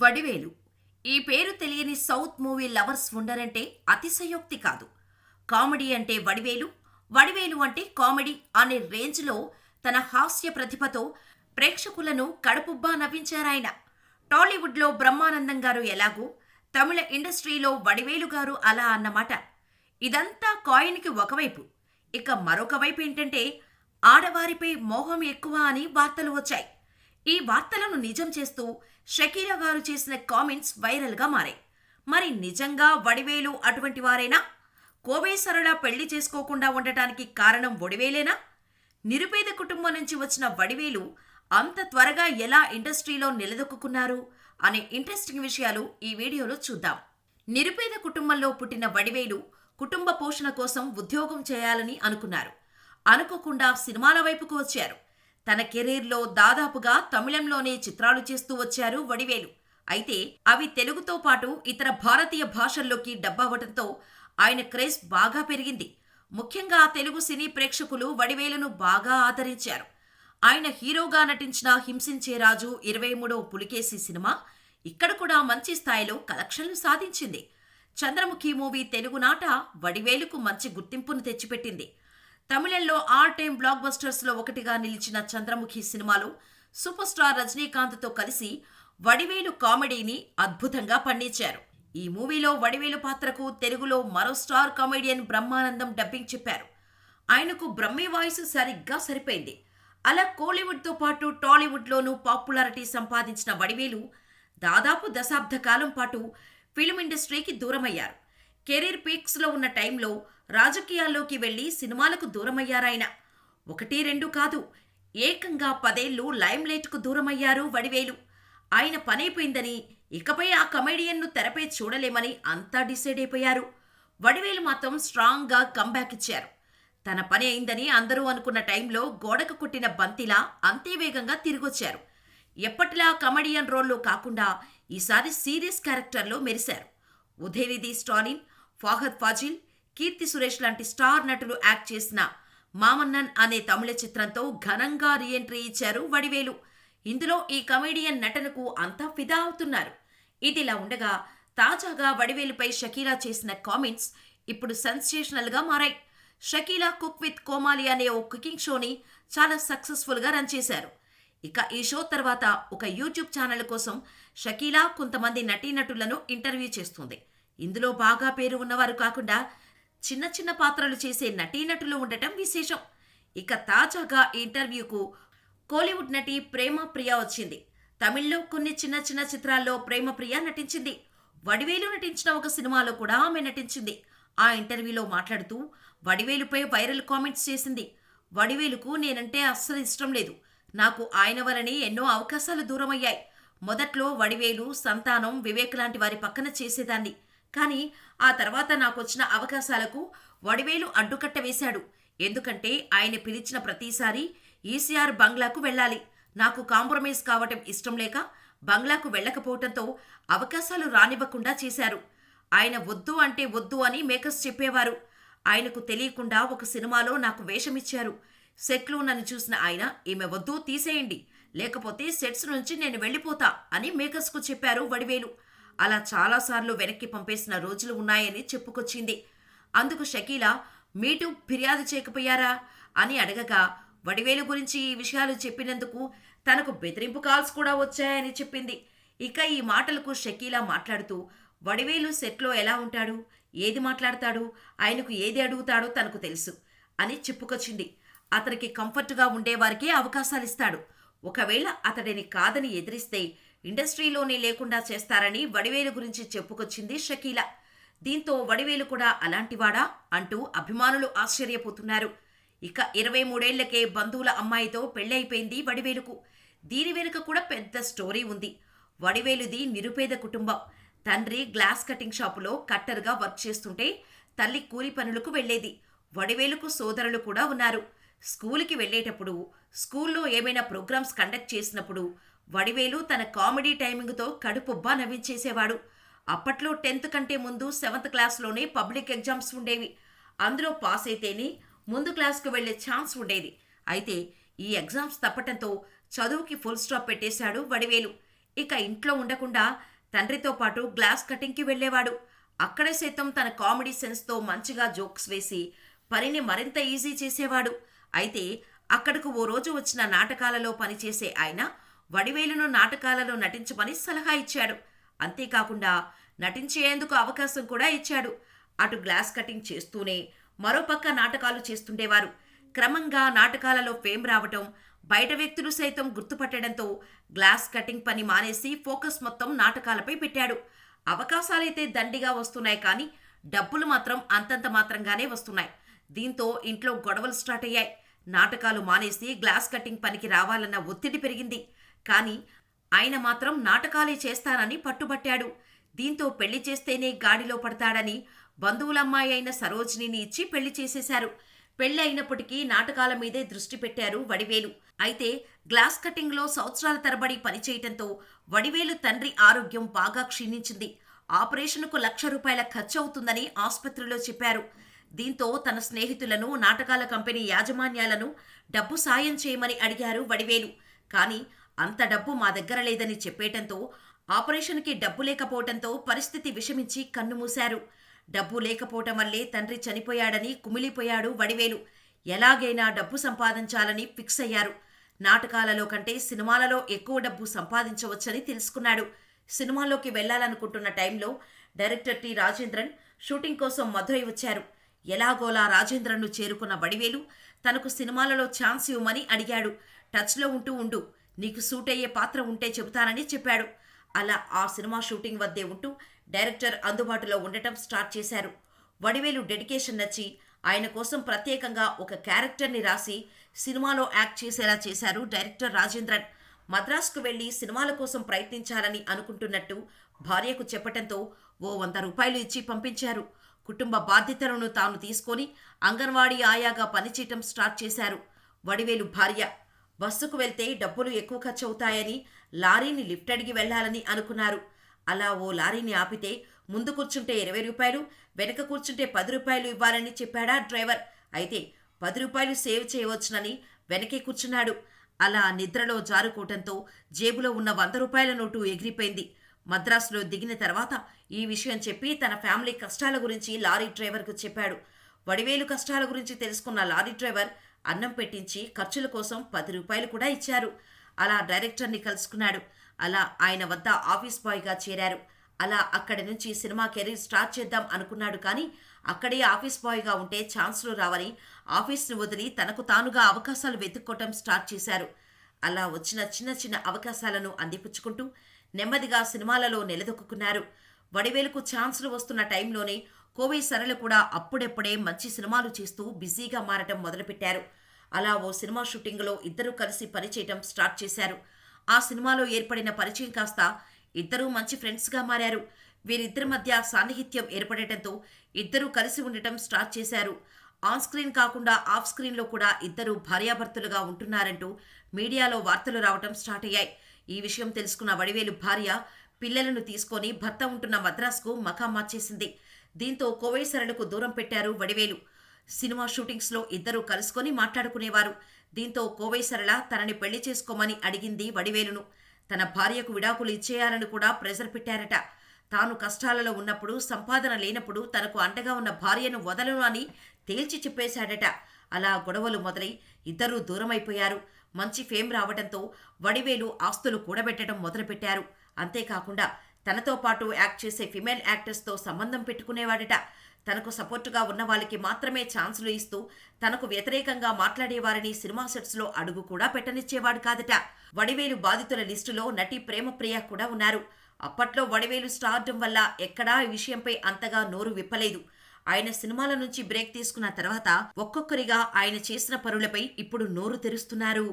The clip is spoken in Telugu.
వడివేలు ఈ పేరు తెలియని సౌత్ మూవీ లవర్స్ ఉండరంటే అతిశయోక్తి కాదు. కామెడీ అంటే వడివేలు, వడివేలు అంటే కామెడీ అనే రేంజ్లో తన హాస్య ప్రతిభతో ప్రేక్షకులను కడుపుబ్బా నవ్వించారాయన. టాలీవుడ్లో బ్రహ్మానందం గారు ఎలాగో తమిళ ఇండస్ట్రీలో వడివేలు గారు అలా అన్నమాట. ఇదంతా కాయిన్కి ఒకవైపు. ఇక మరొక వైపు ఏంటంటే ఆడవారిపై మోహం ఎక్కువ అని వార్తలు వచ్చాయి. ఈ వార్తలను నిజం చేస్తూ షకీలా గారు చేసిన కామెంట్స్ వైరల్గా మారాయి. మరి నిజంగా వడివేలు అటువంటి వారేనా? కోవై సరళ పెళ్లి చేసుకోకుండా ఉండటానికి కారణం వడివేలేనా? నిరుపేద కుటుంబం నుంచి వచ్చిన వడివేలు అంత త్వరగా ఎలా ఇండస్ట్రీలో నిలదొక్కున్నారు అనే ఇంట్రెస్టింగ్ విషయాలు ఈ వీడియోలో చూద్దాం. నిరుపేద కుటుంబంలో పుట్టిన వడివేలు కుటుంబ పోషణ కోసం ఉద్యోగం చేయాలని అనుకున్నారు. అనుకోకుండా సినిమాల వైపుకు వచ్చారు. తన కెరీర్లో దాదాపుగా తమిళంలోనే చిత్రాలు చేస్తూ వచ్చారు వడివేలు. అయితే అవి తెలుగుతో పాటు ఇతర భారతీయ భాషల్లోకి డబ్బవడంతో ఆయన క్రేజ్ బాగా పెరిగింది. ముఖ్యంగా తెలుగు సినీ ప్రేక్షకులు వడివేలును బాగా ఆదరించారు. ఆయన హీరోగా నటించిన హింసించే రాజు, 23వ పులికేసి సినిమా ఇక్కడ కూడా మంచి స్థాయిలో కలెక్షన్లు సాధించింది. చంద్రముఖి మూవీ తెలుగునాట వడివేలుకు మంచి గుర్తింపును తెచ్చిపెట్టింది. తమిళంలో ఆల్ టైమ్ బ్లాక్ బస్టర్స్లో ఒకటిగా నిలిచిన చంద్రముఖి సినిమాలో సూపర్ స్టార్ రజనీకాంత్తో కలిసి వడివేలు కామెడీని అద్భుతంగా పండించారు. ఈ మూవీలో వడివేలు పాత్రకు తెలుగులో మరో స్టార్ కామెడియన్ బ్రహ్మానందం డబ్బింగ్ చెప్పారు. ఆయనకు బ్రహ్మీ వాయిస్ సరిగ్గా సరిపోయింది. అలా కోలీవుడ్తో పాటు టాలీవుడ్లోనూ పాపులారిటీ సంపాదించిన వడివేలు దాదాపు దశాబ్ద కాలం పాటు ఫిల్మ్ ఇండస్ట్రీకి దూరమయ్యారు. కెరీర్ పీక్స్లో ఉన్న టైంలో రాజకీయాల్లోకి వెళ్లి సినిమాలకు దూరమయ్యారాయన. 1-2 కాదు, ఏకంగా 10 ఏళ్లు లైమ్ లైట్కు దూరమయ్యారు వడివేలు. ఆయన పనైపోయిందని, ఇకపై ఆ కమెడియన్ను తెరపై చూడలేమని అంతా డిసైడ్ అయిపోయారు. వడివేలు మాత్రం స్ట్రాంగ్గా కంబ్యాక్ ఇచ్చారు. తన పని అయిందని అందరూ అనుకున్న టైంలో గోడకు కొట్టిన బంతిలా అంతే వేగంగా తిరిగొచ్చారు. ఎప్పటిలా కమెడియన్ రోల్లో కాకుండా ఈసారి సీరియస్ క్యారెక్టర్లో మెరిశారు. ఉదయనిధి స్టాలిన్, ఫాహద్ ఫాజిల్, కీర్తి సురేష్ లాంటి స్టార్ నటులు యాక్ట్ చేసిన మామన్నన్ అనే తమిళ చిత్రంతో ఘనంగా రీఎంట్రీ ఇచ్చారు వడివేలు. ఇందులో ఈ కమెడియన్ నటనకు అంతా ఫిదా అవుతున్నారు. ఇదిలా ఉండగా తాజాగా వడివేలుపై షకీలా చేసిన కామెంట్స్ ఇప్పుడు సెన్సేషనల్గా మారాయి. షకీలా కుక్ విత్ కోమాలి అనే ఓ కుకింగ్ షోని చాలా సక్సెస్ఫుల్గా రన్ చేశారు. ఇక ఈ షో తర్వాత ఒక యూట్యూబ్ ఛానల్ కోసం షకీలా కొంతమంది నటీనటులను ఇంటర్వ్యూ చేస్తుంది. ఇందులో బాగా పేరు ఉన్నవారు కాకుండా చిన్న చిన్న పాత్రలు చేసే నటీనటులు ఉండటం విశేషం. ఇక తాజాగా ఈ ఇంటర్వ్యూకు కోలీవుడ్ నటి ప్రేమ ప్రియా వచ్చింది. తమిళ్లో కొన్ని చిన్న చిన్న చిత్రాల్లో ప్రేమ ప్రియా నటించింది. వడివేలు నటించిన ఒక సినిమాలో కూడా ఆమె నటించింది. ఆ ఇంటర్వ్యూలో మాట్లాడుతూ వడివేలుపై వైరల్ కామెంట్స్ చేసింది. వడివేలుకు నేనంటే అస్సలు ఇష్టం లేదు. నాకు ఆయన వలనే ఎన్నో అవకాశాలు దూరమయ్యాయి. మొదట్లో వడివేలు, సంతానం, వివేక్ లాంటి వారి పక్కన చేసేదాన్ని. కానీ ఆ తర్వాత నాకొచ్చిన అవకాశాలకు వడివేలు అడ్డుకట్ట వేశాడు. ఎందుకంటే ఆయన పిలిచిన ప్రతిసారి ఈసీఆర్ బంగ్లాకు వెళ్ళాలి. నాకు కాంప్రమైజ్ కావటం ఇష్టం లేక బంగ్లాకు వెళ్ళకపోవటంతో అవకాశాలు రానివ్వకుండా చేశారు. ఆయన వద్దు అంటే వద్దు అని మేకర్స్ చెప్పేవారు. ఆయనకు తెలియకుండా ఒక సినిమాలో నాకు వేషమిచ్చారు. సెట్లో నన్ను చూసిన ఆయన, ఈమె వద్దు తీసేయండి, లేకపోతే సెట్స్ నుంచి నేను వెళ్ళిపోతా అని మేకర్స్కు చెప్పారు వడివేలు. అలా చాలాసార్లు వెనక్కి పంపేసిన రోజులు ఉన్నాయని చెప్పుకొచ్చింది. అందుకు షకీలా మీటూ ఫిర్యాదు చేయకపోయారా అని అడగగా వడివేలు గురించి ఈ విషయాలు చెప్పినందుకు తనకు బెదిరింపు కాల్స్ కూడా వచ్చాయని చెప్పింది. ఇక ఈ మాటలకు షకీలా మాట్లాడుతూ వడివేలు సెట్లో ఎలా ఉంటాడు, ఏది మాట్లాడతాడు, ఆయనకు ఏది అడుగుతాడో తనకు తెలుసు అని చెప్పుకొచ్చింది. అతనికి కంఫర్ట్గా ఉండేవారికే అవకాశాలిస్తాడు. ఒకవేళ అతడిని కాదని ఎదిరిస్తే ఇండస్ట్రీలోనే లేకుండా చేస్తారని వడివేలు గురించి చెప్పుకొచ్చింది షకీలా. దీంతో వడివేలు కూడా అలాంటివాడా అంటూ అభిమానులు ఆశ్చర్యపోతున్నారు. ఇక 23 ఏళ్లకే బంధువుల అమ్మాయితో పెళ్లైపోయింది వడివేలుకు. దీని వెనుక కూడా పెద్ద స్టోరీ ఉంది. వడివేలుది నిరుపేద కుటుంబం. తండ్రి గ్లాస్ కటింగ్ షాపులో కట్టర్గా వర్క్ చేస్తుంటే తల్లి కూలి పనులకు వెళ్లేది. వడివేలుకు సోదరులు కూడా ఉన్నారు. స్కూల్కి వెళ్లేటప్పుడు, స్కూల్లో ఏమైనా ప్రోగ్రామ్స్ కండక్ట్ చేసినప్పుడు వడివేలు తన కామెడీ టైమింగ్తో కడుపుబ్బా నవ్వించేసేవాడు. అప్పట్లో 10th కంటే ముందు 7th క్లాస్లోనే పబ్లిక్ ఎగ్జామ్స్ ఉండేవి. అందులో పాస్ అయితేనే ముందు క్లాస్కు వెళ్లే ఛాన్స్ ఉండేది. అయితే ఈ ఎగ్జామ్స్ తప్పటంతో చదువుకి ఫుల్ స్టాప్ పెట్టేశాడు వడివేలు. ఇక ఇంట్లో ఉండకుండా తండ్రితో పాటు గ్లాస్ కటింగ్కి వెళ్ళేవాడు. అక్కడ సైతం తన కామెడీ సెన్స్తో మంచిగా జోక్స్ వేసి పనిని మరింత ఈజీ చేసేవాడు. అయితే అక్కడకు ఓ రోజు వచ్చిన నాటకాలలో పనిచేసే ఆయన వడివేలును నాటకాలలో నటించమని సలహా ఇచ్చాడు. అంతేకాకుండా నటించేందుకు అవకాశం కూడా ఇచ్చాడు. అటు గ్లాస్ కటింగ్ చేస్తూనే మరోపక్క నాటకాలు చేస్తుండేవారు. క్రమంగా నాటకాలలో ఫేమ్ రావటం, బయట వ్యక్తులు సైతం గుర్తుపట్టడంతో గ్లాస్ కటింగ్ పని మానేసి ఫోకస్ మొత్తం నాటకాలపై పెట్టాడు. అవకాశాలైతే దండిగా వస్తున్నాయి, కానీ డబ్బులు మాత్రం అంతంత మాత్రంగానే వస్తున్నాయి. దీంతో ఇంట్లో గొడవలు స్టార్ట్ అయ్యాయి. నాటకాలు మానేసి గ్లాస్ కటింగ్ పనికి రావాలన్న ఒత్తిడి పెరిగింది. కానీ ఆయన మాత్రం నాటకాలే చేస్తానని పట్టుబట్టాడు. దీంతో పెళ్లి చేస్తేనే గాడిలో పడతాడని బంధువులమ్మాయి అయిన సరోజినిని ఇచ్చి పెళ్లి చేసేశారు. పెళ్లి అయినప్పటికీ నాటకాల మీదే దృష్టి పెట్టారు వడివేలు. అయితే గ్లాస్ కటింగ్లో సంవత్సరాల తరబడి పనిచేయటంతో వడివేలు తండ్రి ఆరోగ్యం బాగా క్షీణించింది. ఆపరేషన్కు ₹1,00,000 ఖర్చు అవుతుందని ఆసుపత్రిలో చెప్పారు. దీంతో తన స్నేహితులను, నాటకాల కంపెనీ యాజమాన్యాలను డబ్బు సాయం చేయమని అడిగారు వడివేలు. కానీ అంత డబ్బు మా దగ్గర లేదని చెప్పేయటంతో ఆపరేషన్కి డబ్బు లేకపోవటంతో పరిస్థితి విషమించి కన్నుమూశారు. డబ్బు లేకపోవటం వల్లే తండ్రి చనిపోయాడని కుమిలిపోయాడు వడివేలు. ఎలాగైనా డబ్బు సంపాదించాలని ఫిక్స్ అయ్యారు. నాటకాలలో కంటే సినిమాలలో ఎక్కువ డబ్బు సంపాదించవచ్చని తెలుసుకున్నాడు. సినిమాల్లోకి వెళ్లాలనుకుంటున్న టైంలో డైరెక్టర్ టి. రాజేంద్రన్ షూటింగ్ కోసం మధురై వచ్చారు. ఎలాగోలా రాజేంద్రన్ను చేరుకున్న వడివేలు తనకు సినిమాలలో ఛాన్స్ ఇవ్వమని అడిగాడు. టచ్లో ఉండు, నీకు సూట్ అయ్యే పాత్ర ఉంటే చెబుతానని చెప్పాడు. అలా ఆ సినిమా షూటింగ్ వద్దే ఉంటూ డైరెక్టర్ అందుబాటులో ఉండటం స్టార్ట్ చేశారు. వడివేలు డెడికేషన్ నచ్చి ఆయన కోసం ప్రత్యేకంగా ఒక క్యారెక్టర్ని రాసి సినిమాలో యాక్ట్ చేసేలా చేశారు డైరెక్టర్ రాజేంద్రన్. మద్రాసుకు వెళ్లి సినిమాల కోసం ప్రయత్నించాలని అనుకుంటున్నట్టు భార్యకు చెప్పటంతో ఓ ₹100 ఇచ్చి పంపించారు. కుటుంబ బాధ్యతలను తాను తీసుకొని అంగన్వాడీ ఆయాగా పనిచేయటం స్టార్ట్ చేశారు. వడివేలు భార్య బస్సుకు వెళ్తే డబ్బులు ఎక్కువ ఖర్చు అవుతాయని లారీని లిఫ్ట్ అడిగి వెళ్లాలని అనుకున్నారు. అలా ఓ లారీని ఆపితే ముందు కూర్చుంటే ₹20, వెనక కూర్చుంటే ₹10 ఇవ్వాలని చెప్పాడా డ్రైవర్. అయితే ₹10 సేవ్ చేయవచ్చునని వెనకే కూర్చున్నాడు. అలా నిద్రలో జారుకోవటంతో జేబులో ఉన్న ₹100 నోటు ఎగిరిపోయింది. మద్రాసులో దిగిన తర్వాత ఈ విషయం చెప్పి తన ఫ్యామిలీ కష్టాల గురించి లారీ డ్రైవర్కు చెప్పాడు. వడివేలు కష్టాల గురించి తెలుసుకున్న లారీ డ్రైవర్ అన్నం పెట్టించి ఖర్చుల కోసం ₹10 కూడా ఇచ్చారు. అలా డైరెక్టర్ని కలుసుకున్నాడు. అలా ఆయన వద్ద ఆఫీస్ బాయ్గా చేరారు. అలా అక్కడి నుంచి సినిమా కెరీర్ స్టార్ట్ చేద్దాం అనుకున్నాడు. కానీ అక్కడే ఆఫీస్ బాయ్గా ఉంటే ఛాన్స్లు రావని ఆఫీస్ని వదిలి తనకు తానుగా అవకాశాలు వెతుక్కోవటం స్టార్ట్ చేశారు. అలా వచ్చిన చిన్న చిన్న అవకాశాలను అందిపుచ్చుకుంటూ నెమ్మదిగా సినిమాలలో నిలదొక్కున్నారు. వడివేలుకు ఛాన్స్లు వస్తున్న టైంలోనే కోవై సరళ కూడా అప్పుడెప్పుడే మంచి సినిమాలు చేస్తూ బిజీగా మారటం మొదలుపెట్టారు. అలా ఓ సినిమా షూటింగ్లో ఇద్దరూ కలిసి పనిచేయటం స్టార్ట్ చేశారు. ఆ సినిమాలో ఏర్పడిన పరిచయం కాస్త ఇద్దరూ మంచి ఫ్రెండ్స్గా మారారు. వీరిద్దరి మధ్య సాన్నిహిత్యం ఏర్పడటంతో ఇద్దరూ కలిసి ఉండటం స్టార్ట్ చేశారు. ఆన్ స్క్రీన్ కాకుండా ఆఫ్ స్క్రీన్లో కూడా ఇద్దరు భార్యాభర్తలుగా ఉంటున్నారంటూ మీడియాలో వార్తలు రావటం స్టార్ట్ అయ్యాయి. ఈ విషయం తెలుసుకున్న వడివేలు భార్య పిల్లలను తీసుకొని భర్త ఉంటున్న మద్రాసుకు మకాం మార్చేసింది. దీంతో కోవై సరళకు దూరం పెట్టారు వడివేలు. సినిమా షూటింగ్స్లో ఇద్దరూ కలుసుకొని మాట్లాడుకునేవారు. దీంతో కోవై సరళ తనని పెళ్లి చేసుకోమని అడిగింది వడివేలును. తన భార్యకు విడాకులు ఇచ్చేయాలని కూడా ప్రెజర్ పెట్టారట. తాను కష్టాలలో ఉన్నప్పుడు, సంపాదన లేనప్పుడు తనకు అండగా ఉన్న భార్యను వదలను అని తేల్చి చెప్పేశాడట. అలా గొడవలు మొదలై ఇద్దరూ దూరమైపోయారు. మంచి ఫేమ్ రావడంతో వడివేలు ఆస్తులు కూడబెట్టడం మొదలుపెట్టారు. అంతేకాకుండా తనతో పాటు యాక్ట్ చేసే ఫిమేల్ యాక్టర్స్తో సంబంధం పెట్టుకునేవాడట. తనకు సపోర్టుగా ఉన్న వాళ్ళకి మాత్రమే ఛాన్సులు ఇస్తూ తనకు వ్యతిరేకంగా మాట్లాడేవారిని సినిమా సెట్స్లో అడుగు కూడా పెట్టనిచ్చేవాడు కాదట. వడివేలు బాధితుల లిస్టులో నటి ప్రేమప్రియ కూడా ఉన్నారు. అప్పట్లో వడివేలు స్టార్డం వల్ల ఎక్కడా ఈ విషయంపై అంతగా నోరు విప్పలేదు. ఆయన సినిమాల నుంచి బ్రేక్ తీసుకున్న తర్వాత ఒక్కొక్కరిగా ఆయన చేసిన పనులపై ఇప్పుడు నోరు తెరుస్తున్నారు.